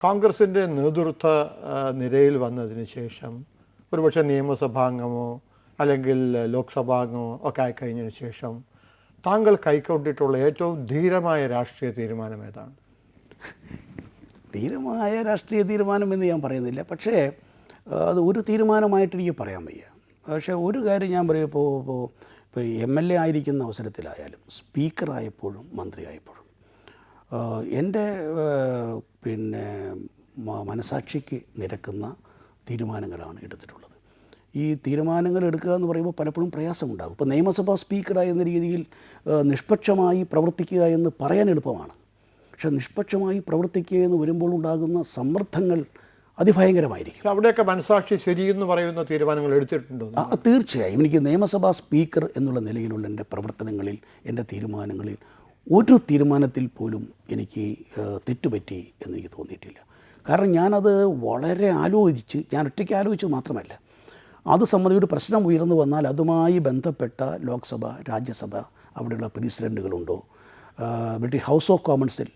കോൺഗ്രസിൻ്റെ നേതൃത്വ നിരയിൽ വന്നതിന് ശേഷം ഒരുപക്ഷെ നിയമസഭാംഗമോ അല്ലെങ്കിൽ ലോക്സഭാംഗമോ ഒക്കെ ആയിക്കഴിഞ്ഞതിന് ശേഷം താങ്കൾ കൈക്കൊണ്ടിട്ടുള്ള ഏറ്റവും ധീരമായ രാഷ്ട്രീയ തീരുമാനം ഏതാണ്? ധീരമായ രാഷ്ട്രീയ തീരുമാനമെന്ന് ഞാൻ പറയുന്നില്ല, പക്ഷേ അത് ഒരു തീരുമാനമായിട്ട് എനിക്ക് പറയാൻ വയ്യ. പക്ഷേ ഒരു കാര്യം ഞാൻ പറയും, ഇപ്പോൾ MLA ആയിരിക്കുന്ന അവസരത്തിലായാലും സ്പീക്കറായപ്പോഴും മന്ത്രിയായപ്പോഴും എൻ്റെ മനസാക്ഷിക്ക് നിരക്കുന്ന തീരുമാനങ്ങളാണ് എടുത്തിട്ടുള്ളത്. ഈ തീരുമാനങ്ങൾ എടുക്കുക എന്ന് പറയുമ്പോൾ പലപ്പോഴും പ്രയാസമുണ്ടാകും. ഇപ്പോൾ നിയമസഭാ സ്പീക്കറായി എന്ന രീതിയിൽ നിഷ്പക്ഷമായി പ്രവർത്തിക്കുക എന്ന് പറയാൻ എളുപ്പമാണ്. പക്ഷേ നിഷ്പക്ഷമായി പ്രവർത്തിക്കുക എന്ന് വരുമ്പോൾ ഉണ്ടാകുന്ന സമ്മർദ്ദങ്ങൾ അതിഭയങ്കരമായിരിക്കും. അവിടെയൊക്കെ മനസാക്ഷി ശരിയെന്ന് പറയുന്ന തീരുമാനങ്ങൾ എടുത്തിട്ടുണ്ടോ? തീർച്ചയായും. എനിക്ക് നിയമസഭാ സ്പീക്കർ എന്നുള്ള നിലയിലുള്ള എൻ്റെ പ്രവർത്തനങ്ങളിൽ, എൻ്റെ തീരുമാനങ്ങളിൽ ഒരു തീരുമാനത്തിൽ പോലും എനിക്ക് തെറ്റുപറ്റി എന്നെനിക്ക് തോന്നിയിട്ടില്ല. കാരണം ഞാനത് വളരെ ആലോചിച്ച്, ഞാൻ ഒറ്റയ്ക്ക് ആലോചിച്ചത് മാത്രമല്ല, അത് സംബന്ധിച്ച് ഒരു പ്രശ്നം ഉയർന്നു വന്നാൽ അതുമായി ബന്ധപ്പെട്ട ലോക്സഭ, രാജ്യസഭ, അവിടെയുള്ള പ്രസിഡൻറ്റുകളുണ്ടോ, ബ്രിട്ടീഷ് ഹൗസ് ഓഫ് കോമൺസിൽ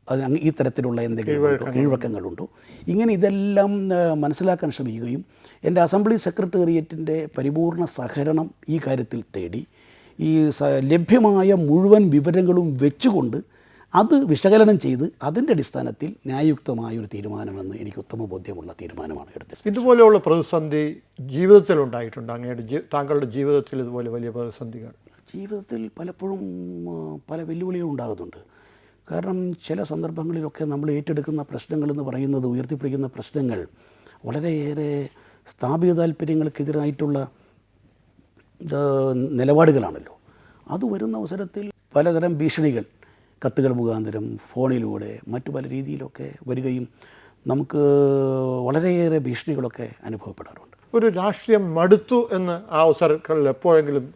അതിന് ഈ തരത്തിലുള്ള എന്തെങ്കിലും കീഴ്വഴക്കങ്ങളുണ്ടോ, ഇങ്ങനെ ഇതെല്ലാം മനസ്സിലാക്കാൻ ശ്രമിക്കുകയും എൻ്റെ അസംബ്ലി സെക്രട്ടേറിയറ്റിൻ്റെ പരിപൂർണ സഹകരണം ഈ കാര്യത്തിൽ തേടി ഈ ലഭ്യമായ മുഴുവൻ വിവരങ്ങളും വെച്ചുകൊണ്ട് അത് വിശകലനം ചെയ്ത് അതിൻ്റെ അടിസ്ഥാനത്തിൽ ന്യായയുക്തമായൊരു തീരുമാനമെന്ന് എനിക്ക് ഉത്തമ ബോധ്യമുള്ള തീരുമാനമാണ് എടുത്തത്. ഇതുപോലെയുള്ള പ്രതിസന്ധി ജീവിതത്തിൽ ഉണ്ടായിട്ടുണ്ട്? അങ്ങയുടെ താങ്കളുടെ ജീവിതത്തിൽ ഇതുപോലെ വലിയ പ്രതിസന്ധികൾ? ജീവിതത്തിൽ പലപ്പോഴും പല വെല്ലുവിളികൾ ഉണ്ടാകുന്നുണ്ട്. കാരണം ചില സന്ദർഭങ്ങളിലൊക്കെ നമ്മൾ ഏറ്റെടുക്കുന്ന പ്രശ്നങ്ങളെന്ന് പറയുന്നത്, ഉയർത്തിപ്പിടിക്കുന്ന പ്രശ്നങ്ങൾ വളരെയേറെ സ്ഥാപിത താല്പര്യങ്ങൾക്കെതിരായിട്ടുള്ള നിലപാടുകളാണല്ലോ. അത് വരുന്ന അവസരത്തിൽ പലതരം ഭീഷണികൾ കത്തുകൾ മുഖാന്തരം, ഫോണിലൂടെ, മറ്റു പല രീതിയിലൊക്കെ വരികയും നമുക്ക് വളരെയേറെ ഭീഷണികളൊക്കെ അനുഭവപ്പെടാറുണ്ട്. ഒരു രാഷ്ട്രീയം മടുത്തു എന്ന് ആ അവസരങ്ങളിൽ എപ്പോഴെങ്കിലും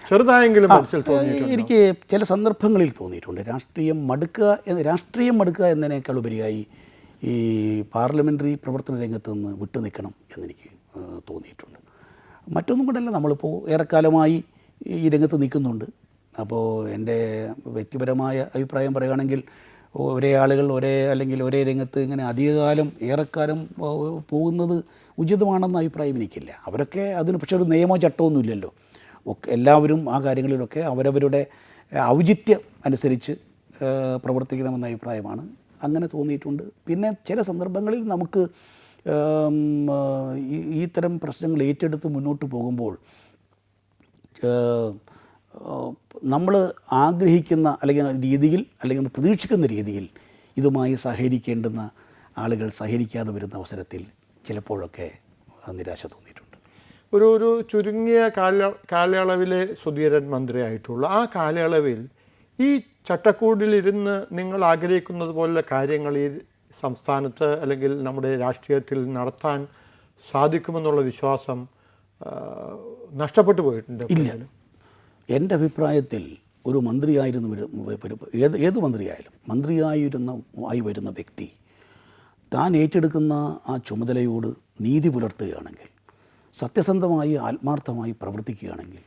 ചെറുതായെങ്കിലും മനസ്സിൽ തോന്നിയിട്ടുണ്ട്? എനിക്ക് ചില സന്ദർഭങ്ങളിൽ തോന്നിയിട്ടുണ്ട്. രാഷ്ട്രീയം മടുക്കുക എന്നതിനേക്കാൾ ഉപരിയായി ഈ പാർലമെൻ്ററി പ്രവർത്തന രംഗത്ത് നിന്ന് വിട്ടു നിൽക്കണം എന്നെനിക്ക് തോന്നിയിട്ടുണ്ട്. മറ്റൊന്നും കൊണ്ടല്ല, നമ്മളിപ്പോൾ ഏറെക്കാലമായി ഈ രംഗത്ത് നിൽക്കുന്നുണ്ട്. അപ്പോൾ എൻ്റെ വ്യക്തിപരമായ അഭിപ്രായം പറയുകയാണെങ്കിൽ ഒരേ ആളുകൾ ഒരേ രംഗത്ത് ഇങ്ങനെ അധികകാലം ഏറെക്കാലം പോകുന്നത് ഉചിതമാണെന്ന അഭിപ്രായം എനിക്കില്ല. അവരൊക്കെ അതിന് പക്ഷേ ഒരു നിയമോ ചട്ടമൊന്നും ഇല്ലല്ലോ. എല്ലാവരും ആ കാര്യങ്ങളിലൊക്കെ അവരവരുടെ ഔചിത്യം അനുസരിച്ച് പ്രവർത്തിക്കണമെന്ന അഭിപ്രായമാണ്. അങ്ങനെ തോന്നിയിട്ടുണ്ട്. പിന്നെ ചില സന്ദർഭങ്ങളിൽ നമുക്ക് ഈ തരം പ്രശ്നങ്ങൾ ഏറ്റെടുത്ത് മുന്നോട്ട് പോകുമ്പോൾ നമ്മൾ ആഗ്രഹിക്കുന്ന അല്ലെങ്കിൽ പ്രതീക്ഷിക്കുന്ന രീതിയിൽ ഇതുമായി സഹകരിക്കേണ്ടുന്ന ആളുകൾ സഹകരിക്കാതെ വരുന്ന അവസരത്തിൽ ചിലപ്പോഴൊക്കെ നിരാശ തോന്നിയിട്ടുണ്ട്. ഒരു ചുരുങ്ങിയ കാലയളവിലെ സുധീരൻ മന്ത്രിയായിട്ടുള്ള ആ കാലയളവിൽ ഈ ചട്ടക്കൂടിലിരുന്ന് നിങ്ങൾ ആഗ്രഹിക്കുന്നത് പോലുള്ള കാര്യങ്ങൾ ഈ സംസ്ഥാനത്ത് അല്ലെങ്കിൽ നമ്മുടെ രാഷ്ട്രീയത്തിൽ നടത്താൻ സാധിക്കുമെന്നുള്ള വിശ്വാസം നഷ്ടപ്പെട്ടു പോയിട്ടുണ്ട്? ഇല്ല. എൻ്റെ അഭിപ്രായത്തിൽ ഒരു മന്ത്രിയായിരുന്നു ഏത് മന്ത്രിയായി വരുന്ന വ്യക്തി താൻ ഏറ്റെടുക്കുന്ന ആ ചുമതലയോട് നീതി പുലർത്തുകയാണെങ്കിൽ, സത്യസന്ധമായി ആത്മാർത്ഥമായി പ്രവർത്തിക്കുകയാണെങ്കിൽ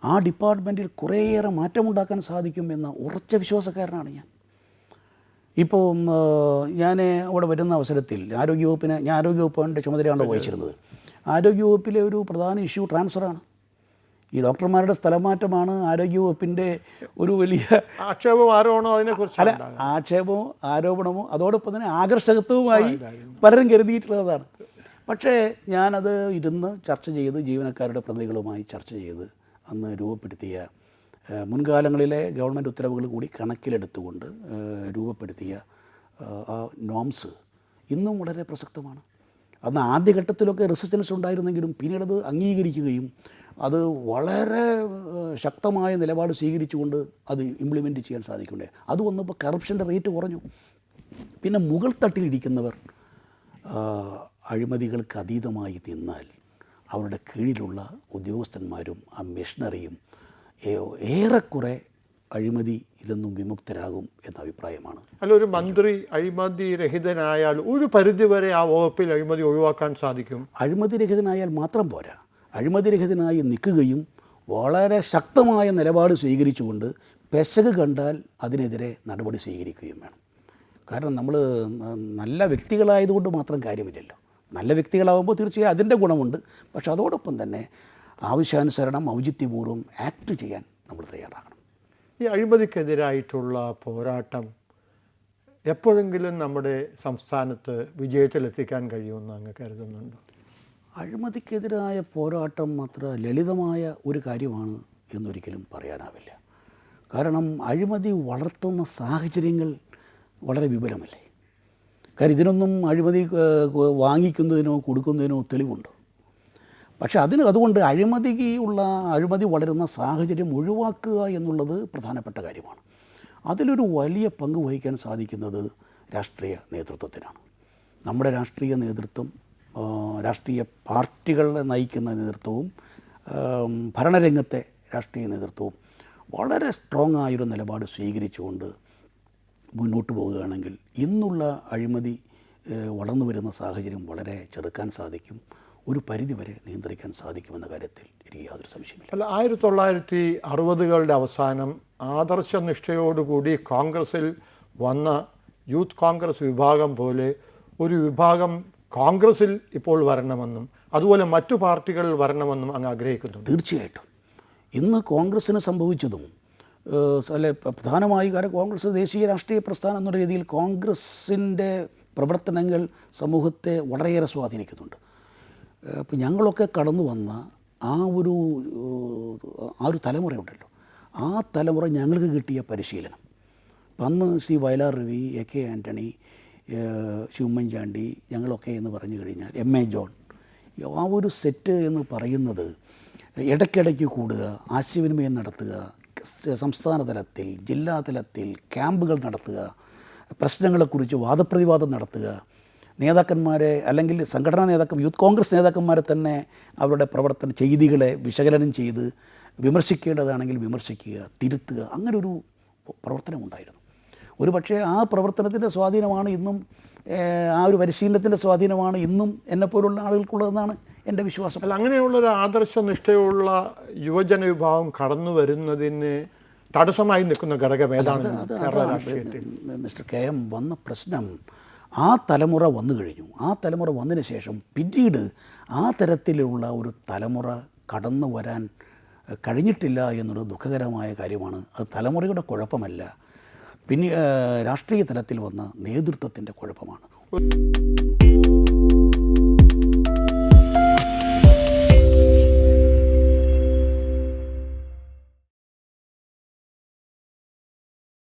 ആ ഡിപ്പാർട്ട്മെൻറ്റിൽ കുറേയേറെ മാറ്റമുണ്ടാക്കാൻ സാധിക്കും എന്ന ഉറച്ച വിശ്വാസക്കാരനാണ് ഞാൻ. ഇപ്പോൾ ഞാൻ അവിടെ വരുന്ന അവസരത്തിൽ ഞാൻ ആരോഗ്യവകുപ്പിൻ്റെ ചുമതലയാണ് വഹിച്ചിരുന്നത്. ആരോഗ്യവകുപ്പിലെ ഒരു പ്രധാന ഇഷ്യൂ ട്രാൻസ്ഫറാണ്. ഈ ഡോക്ടർമാരുടെ സ്ഥലമാറ്റമാണ് ആരോഗ്യവകുപ്പിൻ്റെ ഒരു വലിയ ആക്ഷേപമോ ആരോപണമോ അതോടൊപ്പം തന്നെ ആകർഷകത്വവുമായി പലരും കരുതിയിട്ടുള്ളതാണ്. പക്ഷേ ഞാനത് ഇരുന്ന് ചർച്ച ചെയ്ത് ജീവനക്കാരുടെ പ്രതിനിധികളുമായി ചർച്ച ചെയ്ത് അന്ന് രൂപപ്പെടുത്തിയ മുൻകാലങ്ങളിലെ ഗവൺമെൻറ് ഉത്തരവുകൾ കൂടി കണക്കിലെടുത്തുകൊണ്ട് രൂപപ്പെടുത്തിയ ആ നോംസ് ഇന്നും വളരെ പ്രസക്തമാണ്. അന്ന് ആദ്യഘട്ടത്തിലൊക്കെ റെസിസ്റ്റൻസ് ഉണ്ടായിരുന്നെങ്കിലും പിന്നീടത് അംഗീകരിക്കുകയും അത് വളരെ ശക്തമായ നിലപാട് സ്വീകരിച്ചുകൊണ്ട് അത് ഇംപ്ലിമെൻറ്റ് ചെയ്യാൻ സാധിക്കണ്ടേ. അത് വന്നപ്പോൾ കറപ്ഷൻ്റെ റേറ്റ് കുറഞ്ഞു. പിന്നെ മുകൾ തട്ടിലിരിക്കുന്നവർ അഴിമതികൾക്ക് അതീതമായി നിന്നാൽ അവരുടെ കീഴിലുള്ള ഉദ്യോഗസ്ഥന്മാരും ആ മെഷീനറിയും ഏറെക്കുറെ അഴിമതിയിൽ നിന്നും വിമുക്തരാകും എന്ന അഭിപ്രായമാണ്. അല്ല, ഒരു മന്ത്രി അഴിമതി രഹിതനായാൽ ഒരു പരിധിവരെ ആ വകുപ്പിൽ അഴിമതി ഒഴിവാക്കാൻ സാധിക്കും. അഴിമതി രഹിതനായാൽ മാത്രം പോരാ, അഴിമതി രഹിതനായി നിൽക്കുകയും വളരെ ശക്തമായ നിലപാട് സ്വീകരിച്ചുകൊണ്ട് പെശക് കണ്ടാൽ അതിനെതിരെ നടപടി സ്വീകരിക്കുകയും വേണം. കാരണം നമ്മൾ നല്ല വ്യക്തികളായതുകൊണ്ട് മാത്രം കാര്യമില്ലല്ലോ. നല്ല വ്യക്തികളാകുമ്പോൾ തീർച്ചയായും അതിൻ്റെ ഗുണമുണ്ട്. പക്ഷെ അതോടൊപ്പം തന്നെ ആവശ്യാനുസരണം ഔചിത്യപൂർവ്വം ആക്ട് ചെയ്യാൻ നമ്മൾ തയ്യാറാകണം. ഈ അഴിമതിക്കെതിരായിട്ടുള്ള പോരാട്ടം എപ്പോഴെങ്കിലും നമ്മുടെ സംസ്ഥാനത്ത് വിജയത്തിലെത്തിക്കാൻ കഴിയുമെന്ന് അങ്ങ് കരുതുന്നുണ്ടോ? അഴിമതിക്കെതിരായ പോരാട്ടം അത്ര ലളിതമായ ഒരു കാര്യമാണ് എന്നൊരിക്കലും പറയാനാവില്ല. കാരണം അഴിമതി വളർത്തുന്ന സാഹചര്യങ്ങൾ വളരെ വിപുലമല്ലേ. കാര്യം ഇതിനൊന്നും അഴിമതി വാങ്ങിക്കുന്നതിനോ കൊടുക്കുന്നതിനോ തെളിവുണ്ടോ? പക്ഷേ അതുകൊണ്ട് അഴിമതി വളരുന്ന സാഹചര്യം ഒഴിവാക്കുക എന്നുള്ളത് പ്രധാനപ്പെട്ട കാര്യമാണ്. അതിലൊരു വലിയ പങ്ക് വഹിക്കാൻ സാധിക്കുന്നത് രാഷ്ട്രീയ നേതൃത്വത്തിനാണ്. നമ്മുടെ രാഷ്ട്രീയ നേതൃത്വം, രാഷ്ട്രീയ പാർട്ടികളെ നയിക്കുന്ന നേതൃത്വവും ഭരണരംഗത്തെ രാഷ്ട്രീയ നേതൃത്വവും വളരെ സ്ട്രോങ് ആയൊരു നിലപാട് സ്വീകരിച്ചുകൊണ്ട് മുന്നോട്ട് പോവുകയാണെങ്കിൽ ഇന്നുള്ള അഴിമതി വളർന്നു വരുന്ന സാഹചര്യം വളരെ ചെറുക്കാൻ സാധിക്കും, ഒരു പരിധിവരെ നിയന്ത്രിക്കാൻ സാധിക്കുമെന്ന കാര്യത്തിൽ എനിക്ക് യാതൊരു സംശയമില്ല. അല്ല, 1960കളുടെ അവസാനം ആദർശനിഷ്ഠയോടുകൂടി കോൺഗ്രസിൽ വന്ന യൂത്ത് കോൺഗ്രസ് വിഭാഗം പോലെ ഒരു വിഭാഗം കോൺഗ്രസിൽ ഇപ്പോൾ വരണമെന്നും അതുപോലെ മറ്റു പാർട്ടികളിൽ വരണമെന്നും അങ്ങ് ആഗ്രഹിക്കുന്നുണ്ട്? തീർച്ചയായിട്ടും. ഇന്ന് കോൺഗ്രസ്സിന് സംഭവിച്ചതും അല്ലെ പ്രധാനമായി കാരണം കോൺഗ്രസ് ദേശീയ രാഷ്ട്രീയ പ്രസ്ഥാനം എന്നുള്ള രീതിയിൽ കോൺഗ്രസിൻ്റെ പ്രവർത്തനങ്ങൾ സമൂഹത്തെ വളരെയേറെ സ്വാധീനിക്കുന്നുണ്ട്. അപ്പോൾ ഞങ്ങളൊക്കെ കടന്നു വന്ന ആ ഒരു തലമുറയുണ്ടല്ലോ, ആ തലമുറ ഞങ്ങൾക്ക് കിട്ടിയ പരിശീലനം, അന്ന് ശ്രീ വയലാർ രവി, എ കെ ആൻ്റണി, ഉമ്മൻചാണ്ടി, ഞങ്ങളൊക്കെ എന്ന് പറഞ്ഞു കഴിഞ്ഞാൽ എം എ ജോൺ, ആ ഒരു സെറ്റ് എന്ന് പറയുന്നത് ഇടയ്ക്കിടയ്ക്ക് കൂടുക, ആശയവിനിമയം നടത്തുക, സംസ്ഥാന തലത്തിൽ ജില്ലാ തലത്തിൽ ക്യാമ്പുകൾ നടത്തുക, പ്രശ്നങ്ങളെക്കുറിച്ച് വാദപ്രതിവാദം നടത്തുക, നേതാക്കന്മാരെ അല്ലെങ്കിൽ സംഘടനാ യൂത്ത് കോൺഗ്രസ് നേതാക്കന്മാരെ തന്നെ അവരുടെ പ്രവർത്തന ചെയ്തികളെ വിശകലനം ചെയ്ത് വിമർശിക്കേണ്ടതാണെങ്കിൽ വിമർശിക്കുക, തിരുത്തുക, അങ്ങനൊരു പ്രവർത്തനമുണ്ടായിരുന്നു. ഒരു പക്ഷേ ആ പ്രവർത്തനത്തിൻ്റെ സ്വാധീനമാണ് ഇന്നും, ആ ഒരു പരിശീലനത്തിൻ്റെ സ്വാധീനമാണ് ഇന്നും എന്നെപ്പോലുള്ള ആളുകൾക്കുള്ളതെന്നാണ് എൻ്റെ വിശ്വാസം. അല്ല, അങ്ങനെയുള്ളൊരു ആദർശനിഷ്ഠയുള്ള യുവജന വിഭാഗം കടന്നു വരുന്നതിന് തടസ്സമായി നിൽക്കുന്ന ഘടകം ഏതാണ് കേരള രാഷ്ട്രീയത്തിൽ? മിസ്റ്റർ കെ എം, വന്ന പ്രശ്നം ആ തലമുറ വന്നു കഴിഞ്ഞു. ആ തലമുറ വന്നതിന് ശേഷം പിന്നീട് ആ തരത്തിലുള്ള ഒരു തലമുറ കടന്നു വരാൻ കഴിഞ്ഞിട്ടില്ല എന്നൊരു ദുഃഖകരമായ കാര്യമാണ്. അത് തലമുറയുടെ കുഴപ്പമല്ല, പിന്നെ രാഷ്ട്രീയ തലത്തിൽ വന്ന നേതൃത്വത്തിൻ്റെ കുഴപ്പമാണ്.